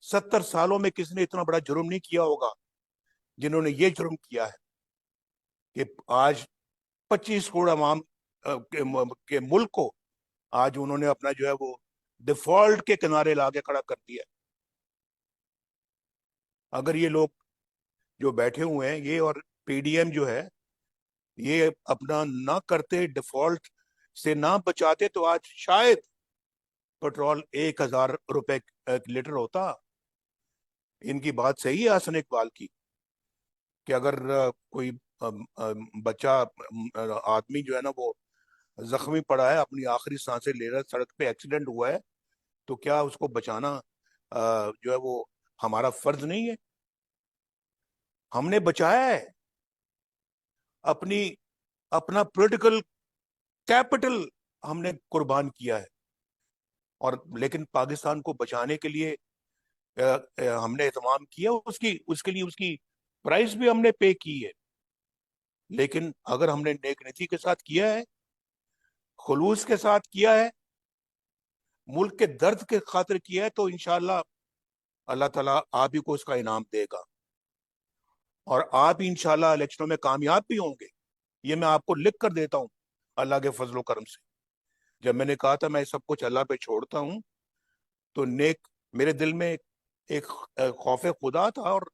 70 सालों में किसी ने इतना बड़ा जुर्म नहीं किया होगा जिन्होंने ये जुर्म किया है कि आज 25 करोड़ अवाम के मुल्क को आज उन्होंने अपना जो है वो डिफॉल्ट के किनारे लाके खड़ा कर दिया। अगर ये लोग जो बैठे हुए हैं ये और पीडीएम जो है ये अपना ना करते, डिफॉल्ट से ना बचाते, तो आज शायद पेट्रोल 1,000 रुपए लीटर होता। इनकी बात सही है हसन इकबाल की कि अगर कोई बच्चा आदमी जो है ना वो जख्मी पड़ा है, अपनी आखिरी सांसें ले रहा है, सड़क पे एक्सीडेंट हुआ है, तो क्या उसको बचाना जो है वो हमारा फर्ज नहीं है? हमने बचाया है, अपनी अपना पॉलिटिकल कैपिटल हमने कुर्बान किया है। और लेकिन पाकिस्तान को बचाने के लिए हमने एहतमाम किया, उसकी उसके लिए उसकी प्राइस भी हमने पे की है। लेकिन अगर हमने नेक नीति के साथ किया है, खुलूस के साथ किया है, मुल्क के दर्द के खातिर किया है, तो इंशाअल्लाह अल्लाह ताला आप ही को उसका इनाम देगा और आप ही इंशाअल्लाह इलेक्शनों में कामयाब भी होंगे। ये मैं आपको लिख कर देता हूँ अल्लाह के फजलो करम से। जब मैंने कहा था मैं सब कुछ अल्लाह पे छोड़ता हूँ, तो नेक मेरे दिल में एक खौफ खुदा था और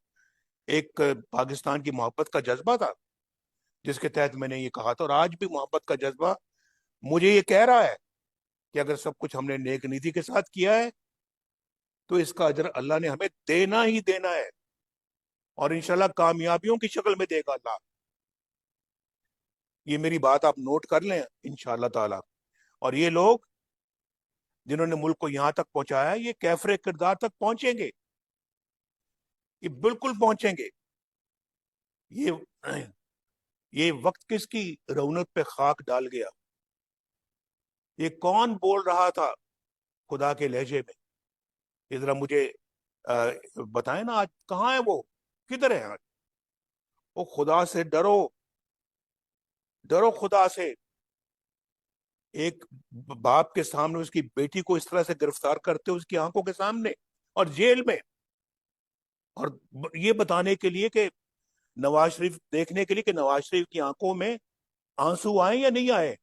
एक पाकिस्तान की मोहब्बत का जज्बा था, जिसके तहत मैंने ये कहा था। और आज भी मोहब्बत का जज्बा मुझे ये कह रहा है कि अगर सब कुछ हमने नेक नीति के साथ किया है तो इसका अजर अल्लाह ने हमें देना ही देना है और इंशाल्लाह कामयाबियों की शक्ल में देगा अल्लाह। ये मेरी बात आप नोट कर लें इंशाल्लाह ताला। और ये लोग जिन्होंने मुल्क को यहां तक पहुंचाया है ये कैफरे किरदार तक पहुंचेंगे, ये बिल्कुल पहुंचेंगे। ये ये वक्त किसकी रौनक पे खाक डाल गया? ये कौन बोल रहा था खुदा के लहजे में? ये जरा मुझे बताएं ना, आज कहाँ है वो, किधर है आज? वो खुदा से डरो, डरो खुदा से। एक बाप के सामने उसकी बेटी को इस तरह से गिरफ्तार करते उसकी आंखों के सामने और जेल में, और ये बताने के लिए कि नवाज शरीफ, देखने के लिए कि नवाज शरीफ की आंखों में आंसू आए या नहीं आए,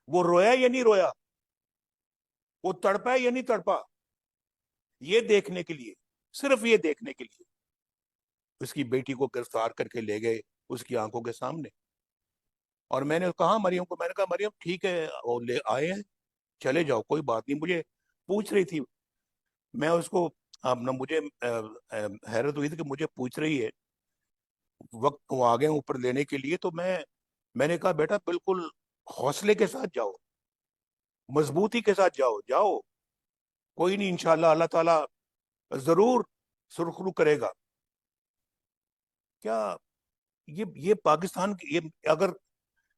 वो रोया या नहीं रोया, वो तड़पा या नहीं तड़पा, ये देखने के लिए, सिर्फ ये देखने के लिए उसकी बेटी को गिरफ्तार करके ले गए उसकी आंखों के सामने। और मैंने कहा मरियम को, मैंने कहा मरियम ठीक है वो ले आए हैं, चले जाओ, कोई बात नहीं। मुझे पूछ रही थी, मैं उसको, अब ना मुझे हैरत हुई थी कि मुझे पूछ रही है, वक्त वो आ गए ऊपर लेने के लिए, तो मैंने कहा बेटा बिल्कुल हौसले के साथ जाओ, मजबूती के साथ जाओ, जाओ, कोई नहीं, इंशाल्लाह अल्लाह ताला जरूर सुरखरू करेगा। क्या ये पाकिस्तान ये, अगर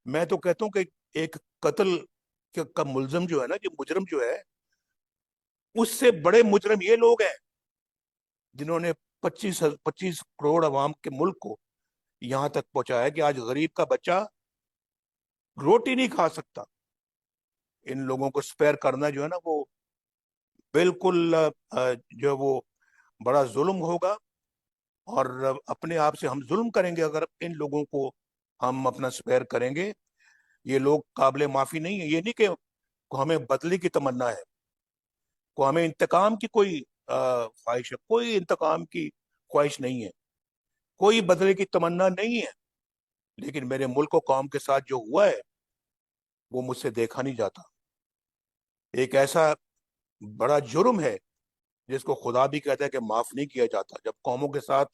मैं तो कहता हूँ कि एक कत्ल का मुलजम जो है ना, जो मुजरम जो है, उससे बड़े मुजरम ये लोग हैं जिन्होंने 25 करोड़ अवाम के मुल्क को यहां तक पहुंचाया कि आज गरीब का बच्चा रोटी नहीं खा सकता। इन लोगों को स्पेयर करना जो है ना वो बिल्कुल जो है वो बड़ा जुल्म होगा। और अपने आप से हम जुल्म करेंगे अगर इन लोगों को हम अपना स्पेयर करेंगे। ये लोग काबिल माफी नहीं है। ये नहीं कि को हमें बदले की तमन्ना है, को हमें इंतकाम की कोई ख्वाहिश है, कोई इंतकाम की ख्वाहिश नहीं है, कोई बदले की तमन्ना नहीं है। लेकिन मेरे मुल्क और कौम के साथ जो हुआ है वो मुझसे देखा नहीं जाता। एक ऐसा बड़ा जुर्म है जिसको खुदा भी कहता है कि माफ नहीं किया जाता। जब कौमों के साथ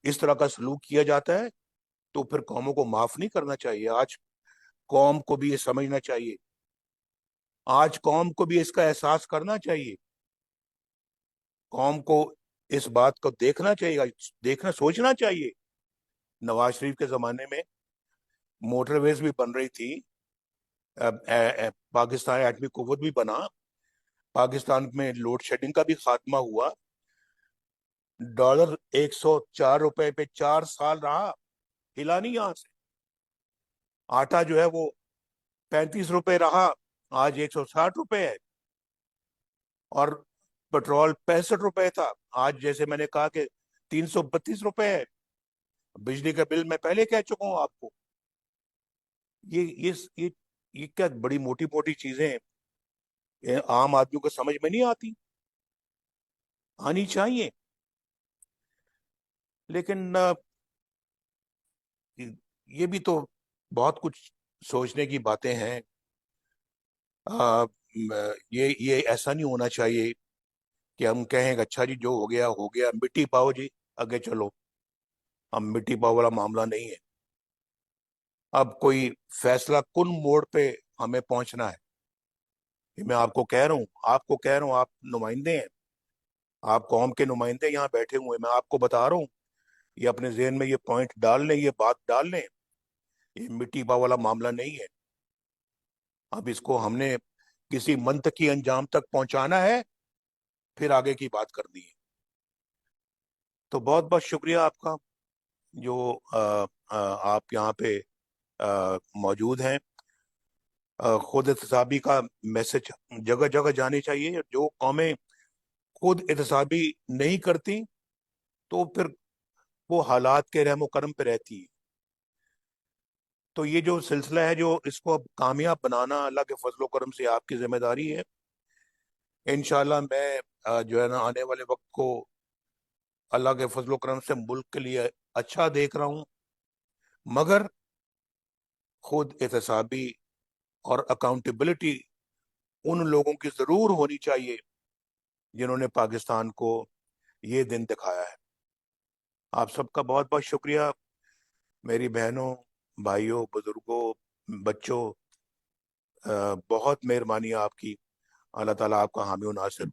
इस तरह का सलूक किया जाता है तो फिर कौमों को माफ नहीं करना चाहिए। आज कौम को भी ये समझना चाहिए, आज कौम को भी इसका एहसास करना चाहिए, कौम को इस बात को देखना चाहिए, देखना सोचना चाहिए। नवाज शरीफ के जमाने में मोटरवेज भी बन रही थी, पाकिस्तान एटमी कुव्वत भी बना, पाकिस्तान में लोड शेडिंग का भी खात्मा हुआ, $104 पे 4 साल रहा, हिला नहीं यहां से। आटा जो है वो 35 रुपए रहा, आज 160 रुपए है। और पेट्रोल 65 रुपए था, आज जैसे मैंने कहा कि 332 रुपए है। बिजली का बिल मैं पहले कह चुका हूं आपको। ये ये ये ये क्या बड़ी मोटी मोटी चीजें हैं, ये आम आदमी को समझ में नहीं आती, आनी चाहिए। लेकिन ये भी तो बहुत कुछ सोचने की बातें हैं। ये ऐसा नहीं होना चाहिए कि हम कहें कि अच्छा जी जो हो गया, मिट्टी पाओ जी, आगे चलो। अब मिट्टी पाओ वाला मामला नहीं है। अब कोई फैसला कुन मोड़ पे हमें पहुंचना है, ये मैं आपको कह रहा हूँ, आपको कह रहा हूँ, आप नुमाइंदे हैं, आप कौम के नुमाइंदे यहाँ बैठे हुए हैं, मैं आपको बता रहा हूँ। ये अपने जहन में ये पॉइंट डाल लें, ये बात डाल लें, ये मिट्टी पाव वाला मामला नहीं है। अब इसको हमने किसी मंतकी अंजाम तक पहुंचाना है, फिर आगे की बात करनी है। तो बहुत बहुत शुक्रिया आपका, जो आप यहाँ पे मौजूद हैं। खुद एहतसाबी का मैसेज जगह जगह जाने चाहिए। जो कौमें खुद एहतसाबी नहीं करती, तो फिर वो हालात के रहमो करम पे रहती है। तो ये जो सिलसिला है, जो इसको अब कामयाब बनाना अल्लाह के फजलो करम से आपकी जिम्मेदारी है। इंशाल्लाह मैं जो है ना, आने वाले वक्त को अल्लाह के फजलो करम से मुल्क के लिए अच्छा देख रहा हूँ। मगर खुद एहतसाबी और अकाउंटेबिलिटी उन लोगों की जरूर होनी चाहिए जिन्होंने पाकिस्तान को ये दिन दिखाया है। आप सबका बहुत बहुत शुक्रिया, मेरी बहनों, भाइयों, बुजुर्गों, बच्चों, बहुत मेहरबानी आपकी। अल्लाह ताला आपका हामी और नासिर